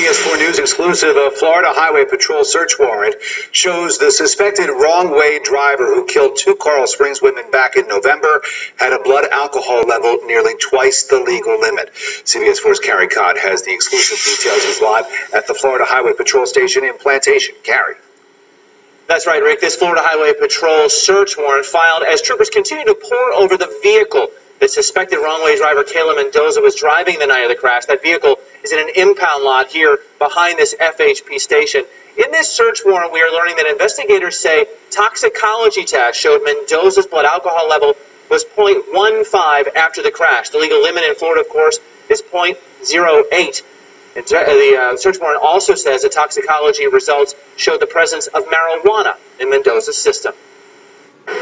CBS 4 News exclusive. A Florida Highway Patrol search warrant shows the suspected wrong-way driver who killed two Coral Springs women back in November had a blood alcohol level nearly twice the legal limit. CBS 4's Carrie Codd has the exclusive details. He's live at the Florida Highway Patrol station in Plantation. Carrie. That's right, Rick. This Florida Highway Patrol search warrant filed as troopers continue to pore over the vehicle that suspected wrong-way driver Kayla Mendoza was driving the night of the crash. That vehicle is in an impound lot here behind this FHP station. In this search warrant, we are learning that investigators say toxicology tests showed Mendoza's blood alcohol level was 0.15 after the crash. The legal limit in Florida, of course, is 0.08. The search warrant also says that toxicology results showed the presence of marijuana in Mendoza's system.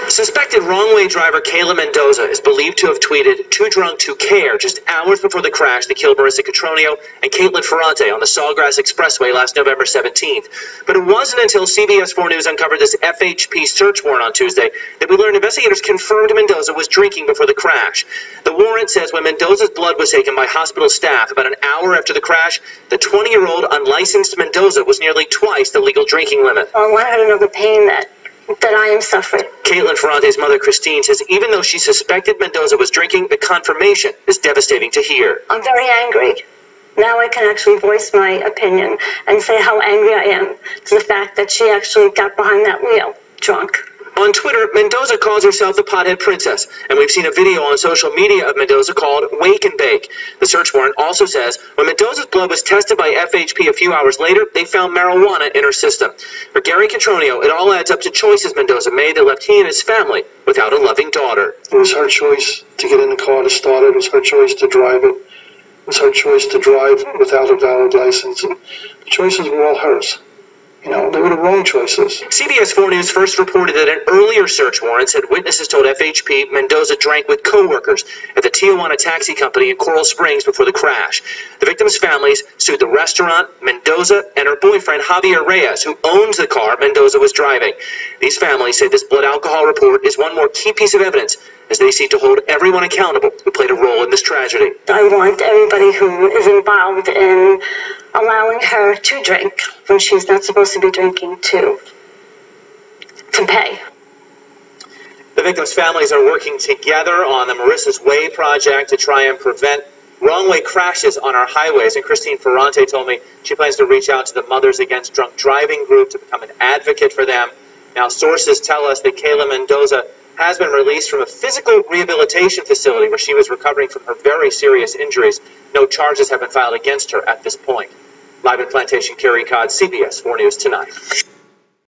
Suspected wrong-way driver Kayla Mendoza is believed to have tweeted, "Too drunk to care," just hours before the crash that killed Marissa Cotroneo and Caitlin Ferrante on the Sawgrass Expressway last November 17th. But it wasn't until CBS 4 News uncovered this FHP search warrant on Tuesday that we learned investigators confirmed Mendoza was drinking before the crash. The warrant says when Mendoza's blood was taken by hospital staff about an hour after the crash, the 20-year-old unlicensed Mendoza was nearly twice the legal drinking limit. I want her to know the pain that I am suffering. Caitlin Ferrante's mother, Christine, says even though she suspected Mendoza was drinking, the confirmation is devastating to hear. I'm very angry. Now I can actually voice my opinion and say how angry I am to the fact that she actually got behind that wheel, drunk. On Twitter, Mendoza calls herself the Pothead Princess, and we've seen a video on social media of Mendoza called Wake and Bake. The search warrant also says when Mendoza's blood was tested by FHP a few hours later, they found marijuana in her system. For Gary Cotroneo, it all adds up to choices Mendoza made that left he and his family without a loving daughter. It was her choice to get in the car to start it. It was her choice to drive it. It was her choice to drive without a valid license. And the choices were all hers. You know, they were the wrong choices. CBS 4 News first reported that an earlier search warrant said witnesses told FHP Mendoza drank with co-workers at the Tijuana taxi company in Coral Springs before the crash. The victims' families sued the restaurant, Mendoza, and her boyfriend Javier Reyes, who owns the car Mendoza was driving. These families say this blood alcohol report is one more key piece of evidence as they seek to hold everyone accountable who played a role in this tragedy. I want everybody who is involved in allowing her to drink when she's not supposed to be drinking to pay. The victims' families are working together on the Marissa's Way project to try and prevent wrong-way crashes on our highways. And Christine Ferrante told me she plans to reach out to the Mothers Against Drunk Driving group to become an advocate for them. Now, sources tell us that Kayla Mendoza has been released from a physical rehabilitation facility where she was recovering from her very serious injuries. No charges have been filed against her at this point. Live in Plantation, Carrie Codd, CBS 4 News Tonight.